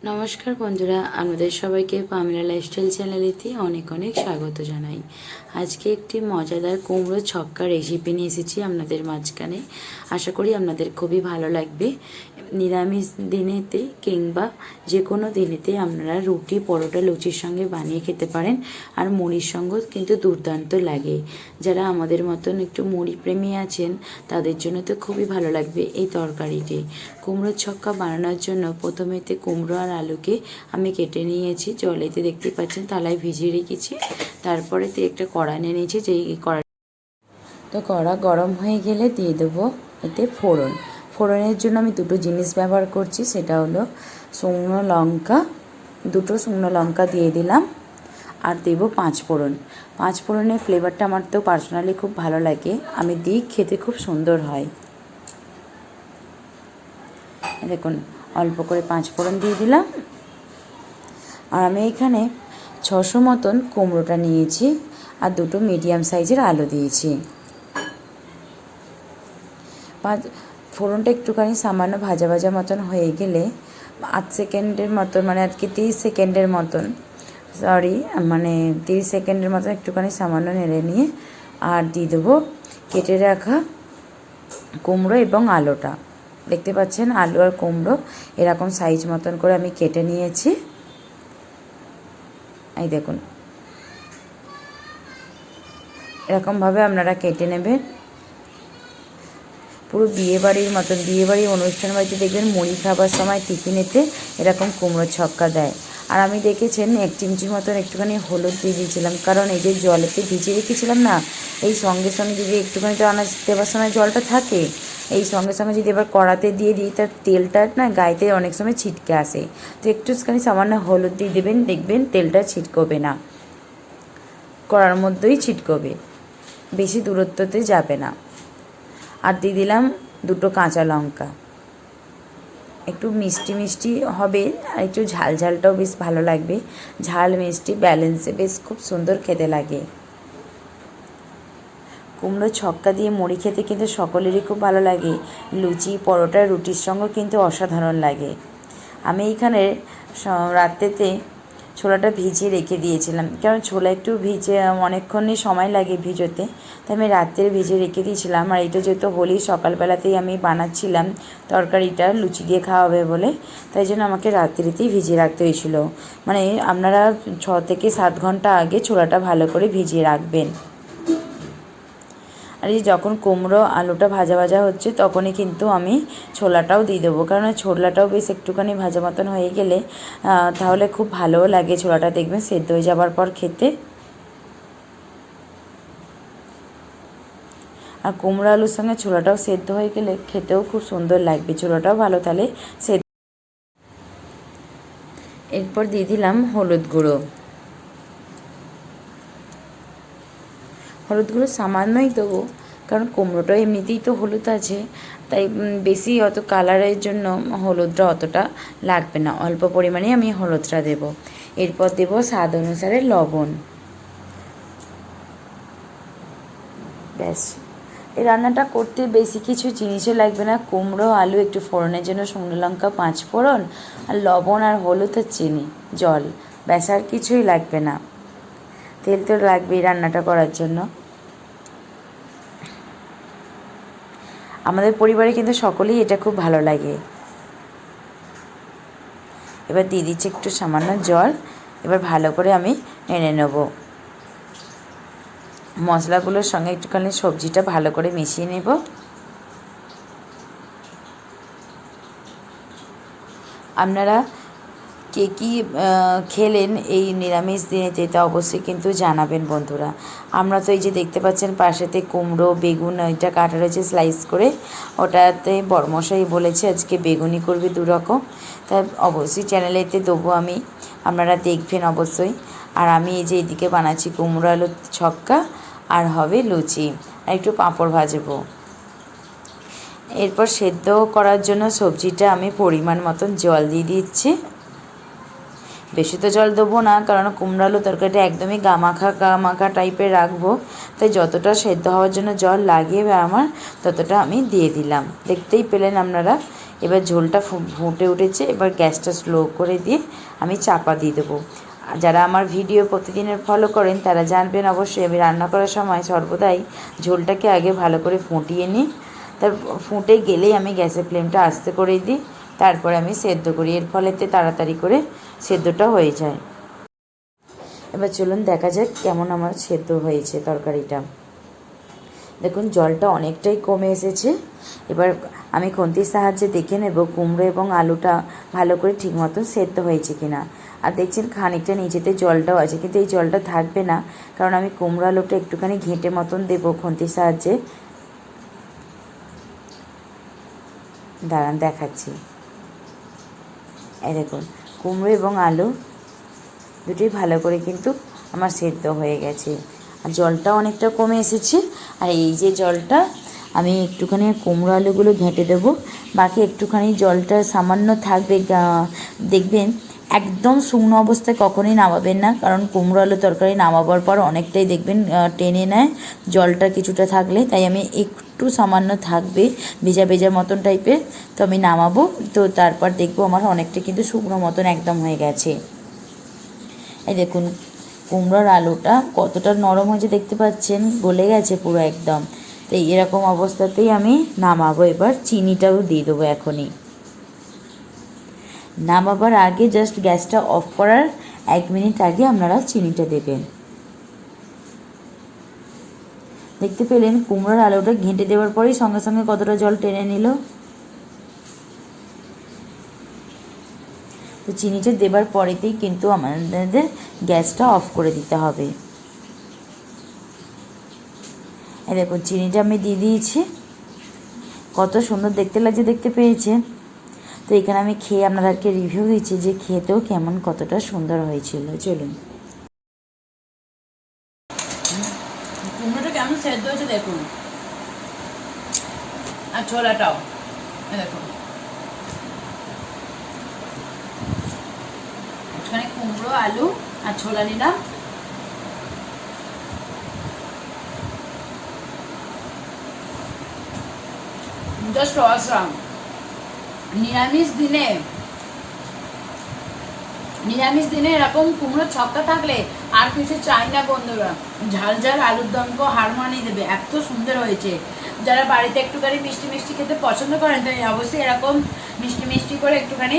নমস্কার বন্ধুরা, আপনাদের সবাইকে পামেলা লাইফস্টাইল চ্যানেলেতে অনেক অনেক স্বাগত জানাই। আজকে একটি মজাদার কুমড়ো ছক্কা রেসিপি নিয়ে এসেছি আপনাদের মাঝখানে। আশা করি আপনাদের খুবই ভালো লাগবে। নিরামিষ দিনেতে কিংবা যে কোনো দিনেতে আপনারা রুটি, পরোটা, লুচির সঙ্গে বানিয়ে খেতে পারেন। আর মুড়ির সঙ্গেও কিন্তু দুর্দান্ত লাগে। যারা আমাদের মতন একটু মুড়ি প্রেমী আছেন তাদের জন্য তো খুবই ভালো লাগবে এই তরকারিটি। কুমড়োর ছক্কা বানানোর জন্য প্রথমেতে কুমড়ো আর আলুকে আমি কেটে নিয়েছি, জলেতে দেখতে পাচ্ছেন থালায় ভিজিয়ে রেখেছি। তারপরে একটা কড়া নিয়ে নিয়েছি, যেই কড়া গরম হয়ে গেলে দিয়ে দেবো এতে ফোড়ন। ফোড়নের জন্য আমি দুটো জিনিস ব্যবহার করছি, সেটা হলো শুকনো লঙ্কা, দুটো শুকনো লঙ্কা দিয়ে দিলাম, আর দেবো পাঁচ ফোড়ন। পাঁচ ফোড়নের ফ্লেভারটা আমার তো পার্সোনালি খুব ভালো লাগে, আমি দিই, খেতে খুব সুন্দর হয়। দেখুন, অল্প করে পাঁচ ফোড়ন দিয়ে দিলাম। আর আমি এখানে 600 মতন কুমড়োটা নিয়েছি আর দুটো মিডিয়াম সাইজের আলু দিয়েছি। ফোড়নটা একটুখানি সামান্য ভাজা ভাজা মতন হয়ে গেলে 8 সেকেন্ডের মতন, মানে আজকে 30 সেকেন্ডের মতন, 30 সেকেন্ডের মতন একটুখানি সামান্য নেড়ে নিয়ে আর দিয়ে দেবো কেটে রাখা কুমড়ো এবং আলুটা। দেখতে পাচ্ছেন আলু আর কুমড়ো এরকম সাইজ মতন করে আমি কেটে নিয়েছি। এই দেখুন, এরকমভাবে আপনারা কেটে নেবেন। পুরো বিয়েবাড়ির মতন, বিয়েবাড়ির অনুষ্ঠান বাড়িতে দেখবেন মুড়ি খাবার সময় টিফিনেতে এরকম কুমড়ো ছক্কা দেয়। আর আমি দেখেছেন 1 চিমচির মতন একটুখানি হলুদ দিয়ে দিয়েছিলাম, কারণ এই যে জলেতে ভিজিয়ে রেখেছিলাম না, এই সঙ্গে সঙ্গে যদি একটুখানি তো আনাজ দেওয়ার সময় জলটা থাকে, এই সঙ্গে সঙ্গে যদি এবার কড়াতে দিয়ে দিই তার তেলটা না গায়েতে অনেক সময় ছিটকে আসে। তো একটুখানি সামান্য হলুদ দিয়ে দেবেন, দেখবেন তেলটা ছিটকবে না, কড়ার মধ্যেই ছিটকবে, বেশি দূরত্বতে যাবে না। আর দিয়ে দিলাম দুটো কাঁচা লঙ্কা, একটু মিষ্টি মিষ্টি হবে আর একটু ঝাল ঝালটাও বেশ ভালো লাগবে। ঝাল মিষ্টি ব্যালেন্সে বেশ খুব সুন্দর খেতে লাগে। কুমড়ো ছক্কা দিয়ে মুড়ি খেতে কিন্তু সকলেরই খুব ভালো লাগে। লুচি, পরোটা, রুটির সঙ্গেও কিন্তু অসাধারণ লাগে। আমি এইখানে রাত্রেতে ছোলাটা ভিজিয়ে রেখে দিয়েছিলাম, কারণ ছোলা একটু ভিজে অনেকক্ষণই সময় লাগে ভিজোতে, তাই আমি রাত্রে ভিজিয়ে রেখে দিয়েছিলাম। আর এটা যেহেতু হোলি, সকালবেলাতেই আমি বানাচ্ছিলাম তরকারিটা লুচি দিয়ে খাওয়া হবে বলে, তাই জন্য আমাকে রাত্রিতেই ভিজিয়ে রাখতে হয়েছিল। মানে আপনারা 6 থেকে 7 ঘন্টা আগে ছোলাটা ভালো করে ভিজিয়ে রাখবেন। আর এই যখন কুমড়ো আলুটা ভাজা ভাজা হচ্ছে তখনই কিন্তু আমি ছোলাটাও দিয়ে দেবো, কারণ ছোলাটাও বেশ একটুখানি ভাজা মতন হয়ে গেলে তাহলে খুব ভালোও লাগে, ছোলাটা দেখবেন সেদ্ধ হয়ে যাবার পর খেতে। আর কুমড়ো আলুর সঙ্গে ছোলাটাও সেদ্ধ হয়ে গেলে খেতেও খুব সুন্দর লাগবে, ছোলাটাও ভালো তাহলে সেদ্ধ। এরপর দিয়ে দিলাম হলুদ গুঁড়ো। হলুদ গুঁড়ো সামান্যই দেবো, কারণ কুমড়োটা এমনিতেই তো হলুদ আছে, তাই বেশি অত কালারের জন্য হলুদটা অতটা লাগবে না, অল্প পরিমাণে আমি হলুদটা দেব। এরপর দেব স্বাদ অনুসারে লবণ। ব্যাস, এই রান্নাটা করতে বেশি কিছু জিনিসও লাগবে না। কুমড়ো, আলু, একটু ফোড়নের জন্য শুকনো লঙ্কা, 5 ফোড়ন, আর লবণ আর হলুদ আর চিনি, জল, ব্যাস, আর কিছুই লাগবে না। তেল তো লাগবেই রান্নাটা করার জন্য। আমাদের পরিবারে কিন্তু সকলেই এটা খুব ভালো লাগে। এবার দিয়ে দিচ্ছি একটু সামান্য জল। এবার ভালো করে আমি নেড়ে নেব। মশলাগুলোর সঙ্গে একটুখানি সবজিটা ভালো করে মিশিয়ে নেব। আপনারা কে কী খেলেন এই নিরামিষ দিনেতে তা অবশ্যই কিন্তু জানাবেন বন্ধুরা। আমরা তো এই যে দেখতে পাচ্ছেন পাশেতে কুমড়ো, বেগুন ওইটা কাটা রয়েছে স্লাইস করে, ওটাতে বড়মশাই বলেছে আজকে বেগুনি করবে 2 রকম, তা অবশ্যই চ্যানেলেতে দেবো আমি, আপনারা দেখবেন অবশ্যই। আর আমি এই যে এদিকে বানাচ্ছি কুমড়ো আলুর ছক্কা, আর হবে লুচি, আর একটু পাঁপড় ভাজবো। এরপর সেদ্ধ করার জন্য সবজিটা আমি পরিমাণ মতন জল দিয়ে দিচ্ছি। বেশি তো জল দেবো না, কারণ কুমড়ো আলু তরকারিটা একদমই গামাখা টাইপের রাখবো, তাই যতটা সেদ্ধ হওয়ার জন্য জল লাগে আমার ততটা আমি দিয়ে দিলাম। দেখতেই পেলেন আপনারা এবার ঝোলটা ফুটে উঠেছে, এবার গ্যাসটা স্লো করে দিয়ে আমি চাপা দিয়ে দেবো। যারা আমার ভিডিও প্রতিদিনের ফলো করেন তারা জানবেন অবশ্যই আমি রান্না করার সময় সর্বদাই ঝোলটাকে আগে ভালো করে ফুটিয়ে নিই, তার ফুটে গেলেই আমি গ্যাসের ফ্লেমটা আস্তে করে দিই, তারপরে আমি সেদ্ধ করি। এর ফলেতে তাড়াতাড়ি করে সেদ্ধটা হয়ে যায়। এবার চলুন দেখা যাক কেমন আমার সেদ্ধ হয়েছে তরকারিটা। দেখুন জলটা অনেকটাই কমে এসেছে। এবার আমি খুন্তির সাহায্যে দেখে নেব কুমড়ো এবং আলুটা ভালো করে ঠিক মতন সেদ্ধ হয়েছে কিনা। আর দেখছেন খানিকটা নিচেতে জলটাও আছে, কিন্তু এই জলটা থাকবে না, কারণ আমি কুমড়ো আলুটা একটুখানি ঘেঁটে মতন দেবো খুন্তির সাহায্যে। দাঁড়ান দেখাচ্ছি। এই দেখুন কুমড়ো এবং আলু দুটোই ভালো করে কিন্তু আমার সেদ্ধ হয়ে গেছে, আর জলটা অনেকটা কমে এসেছে। আর এই যে জলটা আমি একটুখানি কুমড়ো আলুগুলো ঘেঁটে দেবো, বাকি একটুখানি জলটা সামান্য থাকবে। দেখবেন একদম শুকনো অবস্থায় কখনোই নামাবেন না, কারণ কুমড়ো আলু তরকারি নামাবার পর অনেকটাই দেখবেন টেনে নেয় জলটা কিছুটা থাকলে। তাই আমি একটু সামান্য থাকবে ভেজা ভেজা মতন টাইপের, তো আমি নামাবো। তো তারপর দেখবো আমার অনেকটা কিন্তু শুকনো মতন একদম হয়ে গেছে। এই দেখুন কুমড়োর আলুটা কতটা নরম হয়েছে দেখতে পাচ্ছেন, গলে গেছে পুরো একদম। তো এরকম অবস্থাতেই আমি নামাবো। এবার চিনিটাও দিয়ে দেবো এখনই। নামাবার আগে জাস্ট গ্যাসটা অফ করার 1 মিনিট আগে আপনারা চিনিটা দেবেন। দেখতে পেলেন কুমড়োর আলুটা ঘেঁটে দেওয়ার পরেই সঙ্গে সঙ্গে কতটা জল টেনে নিল। তো চিনিটা দেবার পরেতেই কিন্তু আমাদের গ্যাসটা অফ করে দিতে হবে। এই দেখুন চিনিটা আমি দিয়ে দিয়েছি, কত সুন্দর দেখতে লাগছে দেখতে পেয়েছেন। তো এখানে আমি খেয়ে আপনাদেরকে রিভিউ দিচ্ছি যে খেতেও কেমন কতটা সুন্দর হয়েছিল। চলুন কুমড়োটা কেমন সেদ্ধ হয়েছে দেখুন, আর ছোলাটাও দেখুন। এখানে কুমড়ো আলু আর ছোলা নিলাম। Just awesome. নিরামিষ দিনে এরকম কুমড়ো ছক্কা থাকলে আর কিছু চাই না বন্ধুরা। ঝাল ঝাল আলুর দমকে হার মানিয়ে দেবে, এত সুন্দর হয়েছে। যারা বাড়িতে একটুখানি মিষ্টি মিষ্টি খেতে পছন্দ করেন তাই অবশ্যই এরকম মিষ্টি মিষ্টি করে একটুখানি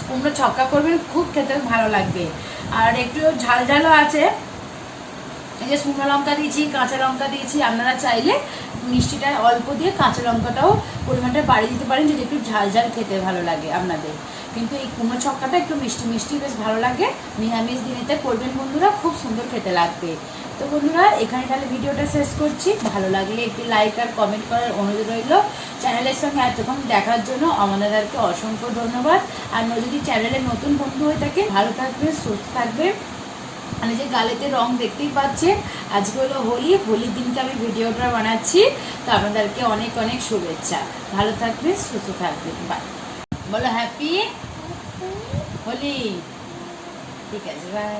কুমড়ো ছক্কা করবেন, খুব খেতে ভালো লাগবে। আর একটু ঝাল ঝালও আছে, এই যে শুকনো লঙ্কা দিয়েছি, কাঁচা লঙ্কা দিয়েছি। আপনারা চাইলে মিষ্টিটা অল্প দিয়ে কাঁচা লঙ্কাটাও পরিমাণটা বাড়িয়ে দিতে পারেন যদি একটু ঝাল ঝাল খেতে ভালো লাগে আপনাদের। কিন্তু এই কুমড়ো ছক্কাটা একটু মিষ্টি মিষ্টি বেশ ভালো লাগে। নিরামিষ দিনেতে করবেন বন্ধুরা, খুব সুন্দর খেতে লাগবে। তো বন্ধুরা এখানে তাহলে ভিডিওটা শেষ করছি। ভালো লাগলে একটি লাইক আর কমেন্ট করার অনুরোধ রইল। চ্যানেলের সঙ্গে এতক্ষণ দেখার জন্য আমাদেরকে অসংখ্য ধন্যবাদ। আর যদি চ্যানেলে নতুন বন্ধু হয়ে থাকে, ভালো থাকবে, সুস্থ থাকবে। মানে যে গালেতে রং দেখতেই পাচ্ছেন, আজকে হলো হোলির দিনকে আমি ভিডিওটা বানাচ্ছি। তো আপনাদেরকে অনেক অনেক শুভেচ্ছা। ভালো থাকবে, সুস্থ থাকবে, বাই। বলো হ্যাপি হোলি। ঠিক আছে, বাই।